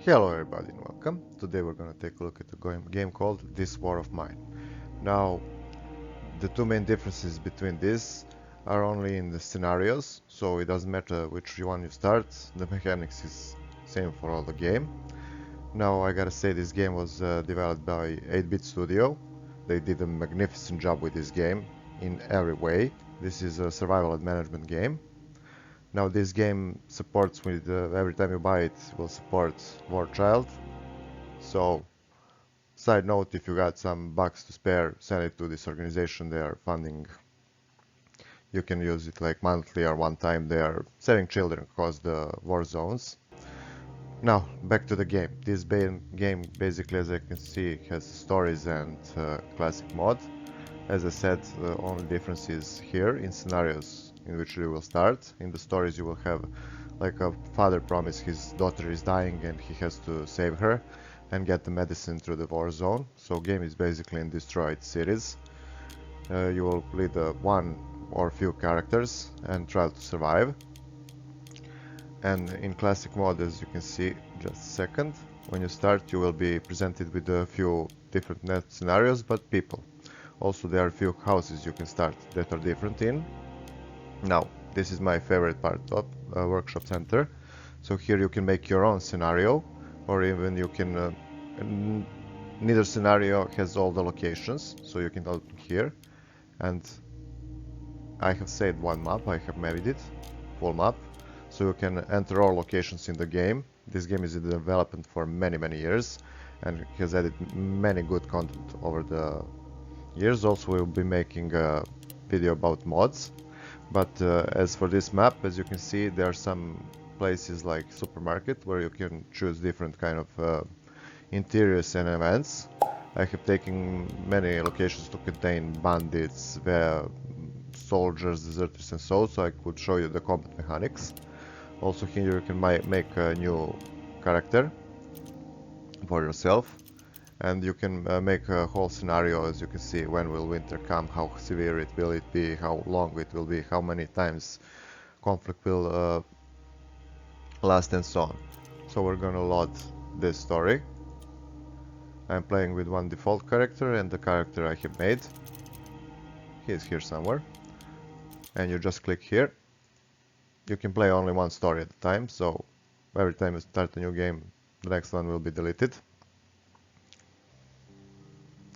Hello everybody and welcome. Today we're going to take a look at a game called This War of Mine. Now, the two main differences between this are only in the scenarios, so it doesn't matter which one you start, the mechanics is same for all the game. Now I gotta say this game was developed by 8-Bit Studio. They did a magnificent job with this game in every way. This is a survival and management game. Now this game supports with every time you buy it will support War Child. So side note, if you got some bucks to spare, send it to this organization. They are funding. You can use it like monthly or one time. They are saving children across the war zones. Now back to the game. This game basically, as I can see, has stories and classic mod. As I said, the only difference is here in scenarios in which you will start. In the stories you will have like a father promise his daughter is dying and he has to save her and get the medicine through the war zone. So game is basically in destroyed cities. You will lead one or few characters and try to survive. And in classic mode, as you can see, just a second, when you start you will be presented with a few different net scenarios but people. Also there are a few houses you can start that are different in. Now this is my favorite part of Workshop Center. So here you can make your own scenario, or even you can neither scenario has all the locations, so you can open here. And I have saved one map, I have made it full map, so you can enter all locations in the game. This game is in development for many years and has added many good content over the years. Also we'll be making a video about mods. But as for this map, as you can see, there are some places like supermarket where you can choose different kind of interiors and events. I have taken many locations to contain bandits, soldiers, deserters and so I could show you the combat mechanics. Also here you can make a new character for yourself, and you can make a whole scenario. As you can see, when will winter come, how severe it will be, how long it will be, how many times conflict will last and so on. So we're gonna load this story. I'm playing with one default character and the character I have made. He is here somewhere. And you just click here. You can play only one story at a time, so every time you start a new game, the next one will be deleted.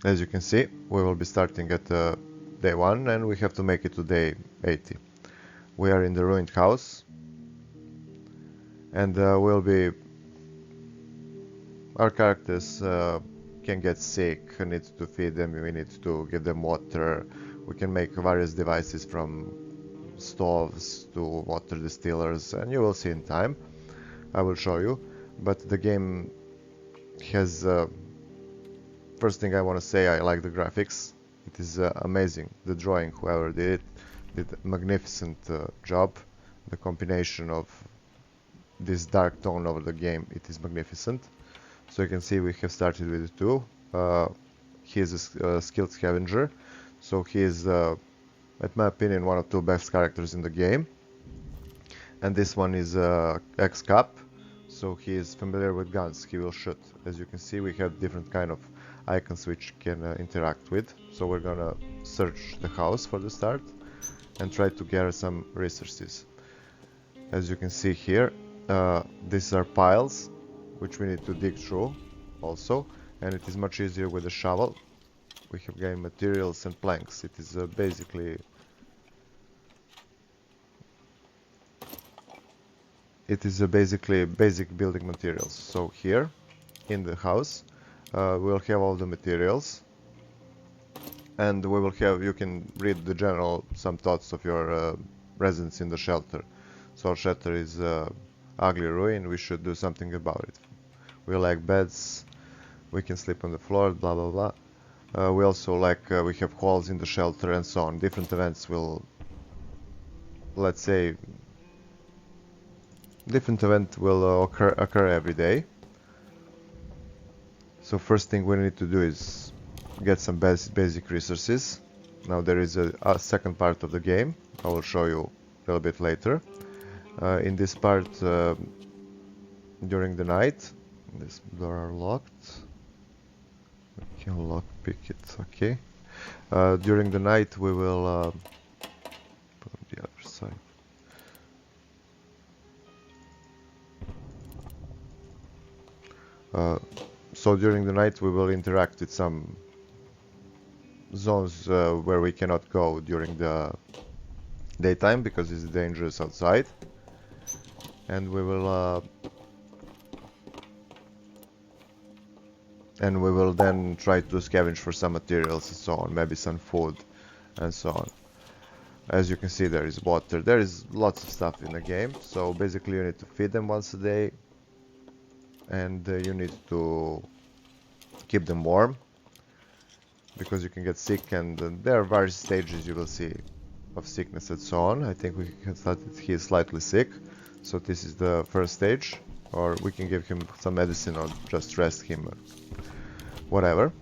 As you can see, we will be starting at day 1 and we have to make it to day 80. We are in the ruined house and our characters can get sick, need to feed them, we need to give them water. We can make various devices from stoves to water distillers, and you will see in time. I will show you, but the game has first thing I want to say, I like the graphics. It is amazing. The drawing, whoever did it, did a magnificent job. The combination of this dark tone over the game, it is magnificent. So you can see we have started with 2. He is a skilled scavenger, so he is, at my opinion, one of the 2 best characters in the game. And this one is ex-cop, so he is familiar with guns, he will shoot. As you can see, we have different kind of icons which can interact with. So we're gonna search the house for the start and try to gather some resources. As you can see here, these are piles which we need to dig through also, and it is much easier with a shovel. We have gained materials and planks. It is basically basic building materials. So here in the house we'll have all the materials, and we will have, you can read the general some thoughts of your residents in the shelter. So our shelter is ugly ruin, we should do something about it. We like beds, we can sleep on the floor, blah blah blah. We also like, we have holes in the shelter and so on. Different events will, let's say, different event will occur every day. So first thing we need to do is get some basic resources. Now there is a second part of the game, I will show you a little bit later. In this part, during the night, This door are locked. We can lockpick it, okay. During the night we will put on the other side. So during the night we will interact with some zones where we cannot go during the daytime because it's dangerous outside, and we will then try to scavenge for some materials and so on, maybe some food and so on. As you can see, there is water, there is lots of stuff in the game, so basically you need to feed them once a day, and you need to keep them warm because you can get sick, and there are various stages you will see of sickness and so on. I think we can start that he is slightly sick, so this is the first stage, or we can give him some medicine or just rest him, whatever.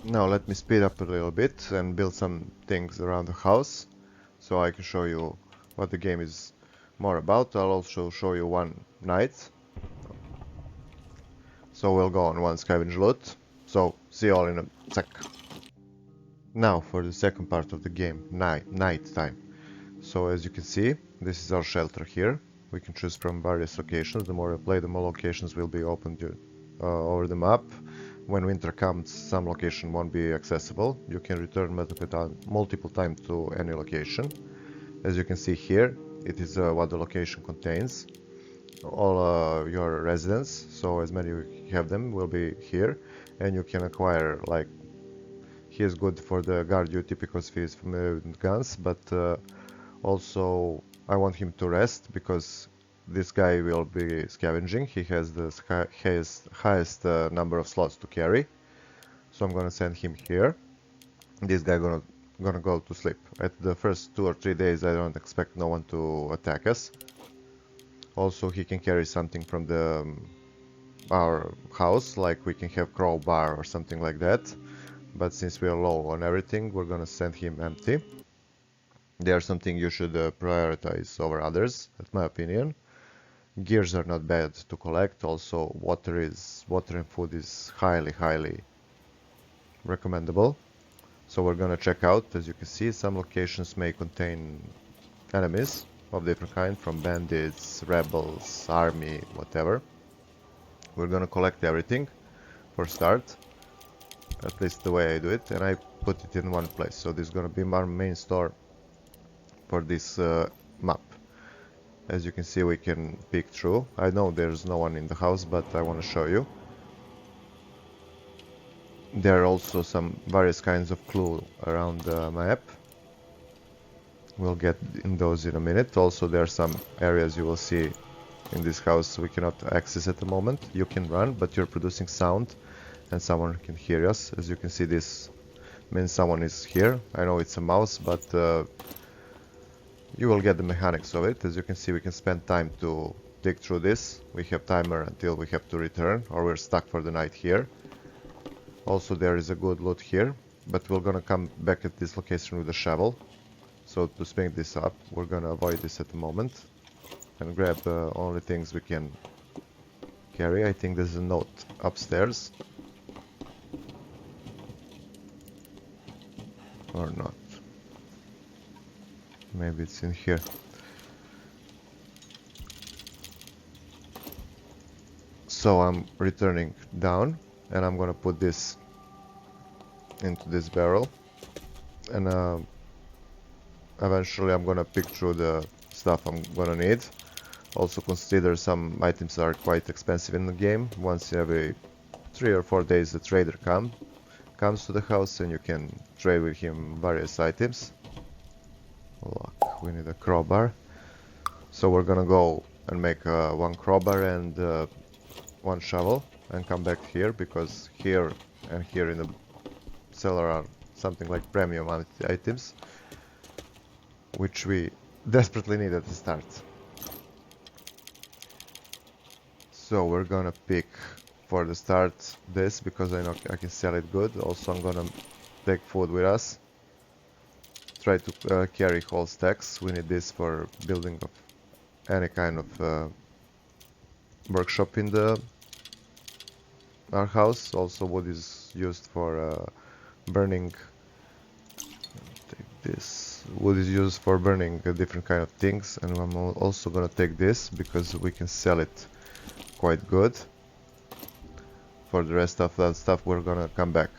Now let me speed up a little bit and build some things around the house so I can show you what the game is more about. I'll also show you one night. So we'll go on one scavenge loot. So see you all in a sec. Now for the second part of the game, night time. So as you can see, this is our shelter here. We can choose from various locations. The more I play, the more locations will be opened over the map. When winter comes, some location won't be accessible. You can return multiple times to any location. As you can see here, it is what the location contains. All your residents, so as many you have them, will be here. And you can acquire, like, he is good for the guard duty because he is familiar with guns, but also I want him to rest because this guy will be scavenging. He has the highest number of slots to carry, so I'm gonna send him here. This guy gonna go to sleep. At the first 2 or 3 days I don't expect no one to attack us. Also he can carry something from the our house, like we can have crowbar or something like that, but since we are low on everything, we're gonna send him empty. There's something you should prioritize over others, that's my opinion. Gears are not bad to collect. Also water and food is highly recommendable. So we're gonna check out. As you can see, some locations may contain enemies of different kind, from bandits, rebels, army, whatever. We're gonna collect everything for start, at least the way I do it, and I put it in one place. So this is gonna be my main store for this map. As you can see, we can peek through. I know there's no one in the house, but I want to show you. There are also some various kinds of clues around the map. We'll get in those in a minute. Also, there are some areas you will see in this house we cannot access at the moment. You can run, but you're producing sound and someone can hear us. As you can see, this means someone is here. I know it's a mouse, but you will get the mechanics of it. As you can see, we can spend time to dig through this. We have timer until we have to return, or we're stuck for the night here. Also, there is a good loot here, but we're gonna come back at this location with a shovel. So to speed this up, we're gonna avoid this at the moment and grab the only things we can carry. I think there's a note upstairs. Or not. Maybe it's in here. So I'm returning down and I'm gonna put this into this barrel, and eventually I'm gonna pick through the stuff I'm gonna need. Also consider some items are quite expensive in the game. Once every 3 or 4 days the trader comes to the house and you can trade with him various items. Look, we need a crowbar. So we're gonna go and make one crowbar and one shovel and come back here, because here and here in the cellar are something like premium items which we desperately need at the start. So we're gonna pick for the start this, because I know I can sell it good. Also I'm gonna take food with us. Try to carry whole stacks. We need this for building of any kind of workshop in the our house. Also wood is used for burning. Take this. Wood is used for burning different kind of things, and I'm also gonna take this because we can sell it quite good. For the rest of that stuff we're gonna come back.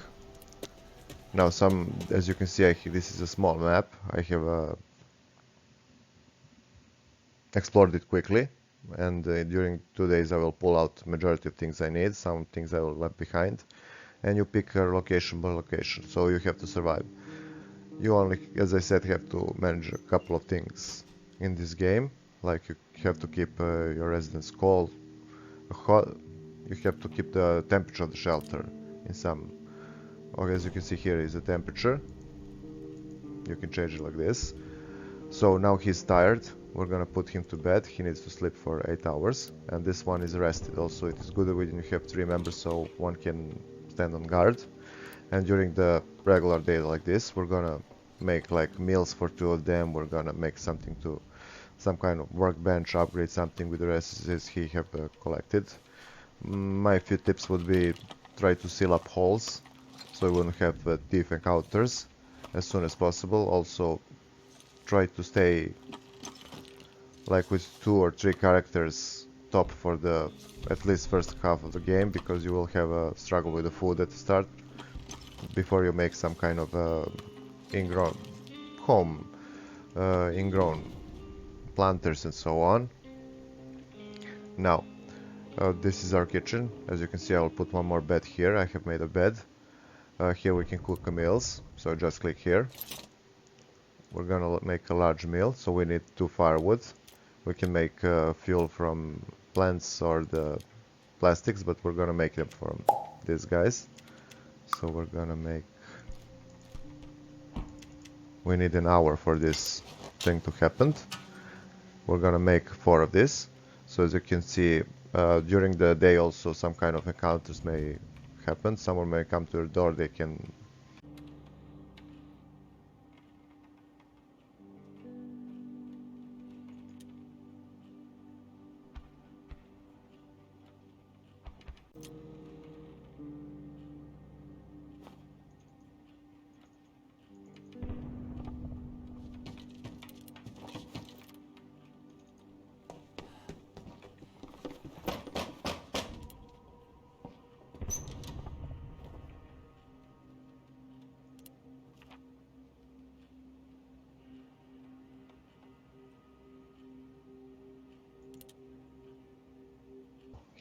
Now as you can see, this is a small map. I have explored it quickly, and during 2 days I will pull out majority of things I need. Some things I will left behind, and you pick a location by location, so you have to survive. You only, as I said, have to manage a couple of things in this game, like you have to keep your residence cold, hot. You have to keep the temperature of the shelter in some. Okay, as you can see, here is the temperature. You can change it like this. So now he's tired. We're gonna put him to bed. He needs to sleep for 8 hours, and this one is rested. Also, it is good when you have 3 members, so one can stand on guard. And during the regular day like this, we're gonna make like meals for 2 of them. We're gonna make something to some kind of workbench, upgrade something with the resources he have collected. My few tips would be try to seal up holes so you wouldn't have thief encounters as soon as possible. Also try to stay like with 2 or 3 characters top for the at least first half of the game, because you will have a struggle with the food at the start before you make some kind of ingrown home, ingrown planters and so on. Now this is our kitchen. As you can see, I will put one more bed here. I have made a bed. Here we can cook meals, so just click here. We're gonna make a large meal, so we need 2 firewood. We can make fuel from plants or the plastics, but we're gonna make them from these guys. So we're gonna make... We need an hour for this thing to happen. We're gonna make 4 of this. So as you can see, during the day also some kind of encounters may happen. Someone may come to your door, they can...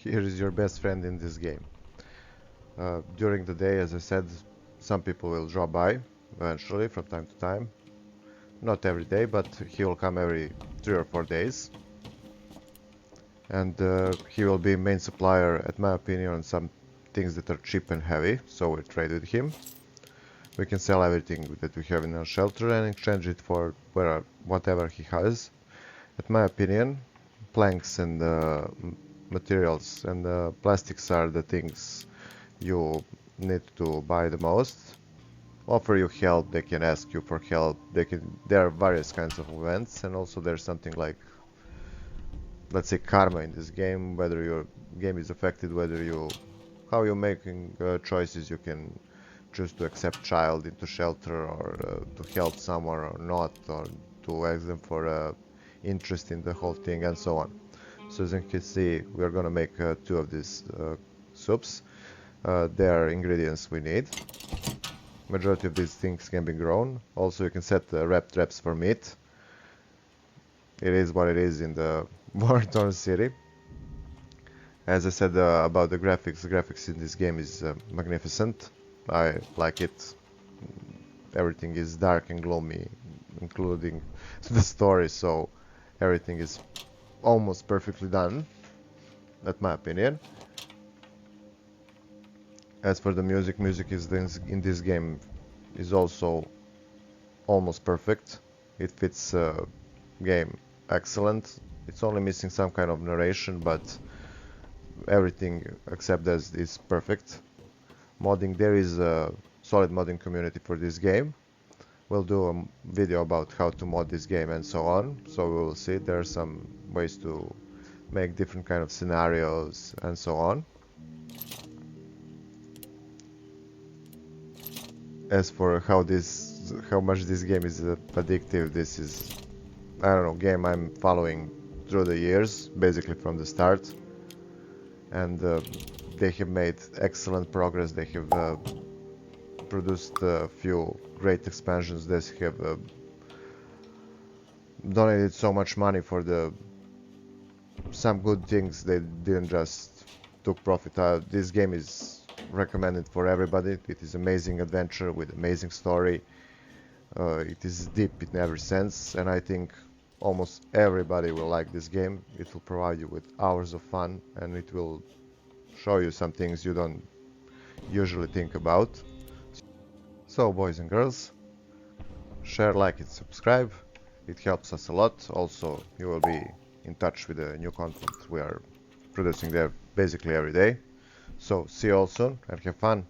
Here is your best friend in this game. During the day, as I said, some people will drop by eventually from time to time. Not every day, but he will come every 3 or 4 days. And he will be main supplier, at my opinion, on some things that are cheap and heavy, so we trade with him. We can sell everything that we have in our shelter and exchange it for whatever he has. At my opinion, planks and materials and plastics are the things you need to buy the most. Offer you help, they can ask you for help, there are various kinds of events, and also there's something like, let's say, karma in this game, whether your game is affected, how you're making choices. You can choose to accept child into shelter, or to help someone or not, or to ask them for interest in the whole thing, and so on. So as you can see, we are gonna make 2 of these soups. They are ingredients we need. Majority of these things can be grown. Also, you can set wrap traps for meat. It is what it is in the war-torn city. As I said about the graphics in this game is magnificent. I like it. Everything is dark and gloomy, including the story, so everything is almost perfectly done, at my opinion. As for the music is in this game is also almost perfect. It fits game excellent. It's only missing some kind of narration, but everything except that is perfect. Modding, there is a solid modding community for this game. We'll do a video about how to mod this game and so on, so we will see. There are some ways to make different kind of scenarios and so on. as for how much this game is addictive, this is, I don't know, game I'm following through the years, basically from the start, and they have made excellent progress. They have produced a few great expansions. They have donated so much money for some good things. They didn't just took profit out. This game is recommended for everybody. It is amazing adventure with amazing story. It is deep in every sense, and I think almost everybody will like this game. It will provide you with hours of fun, and it will show you some things you don't usually think about. So, boys and girls, share, like, and subscribe. It helps us a lot. Also, you will be in touch with the new content we are producing there basically every day. So, see you all soon and have fun.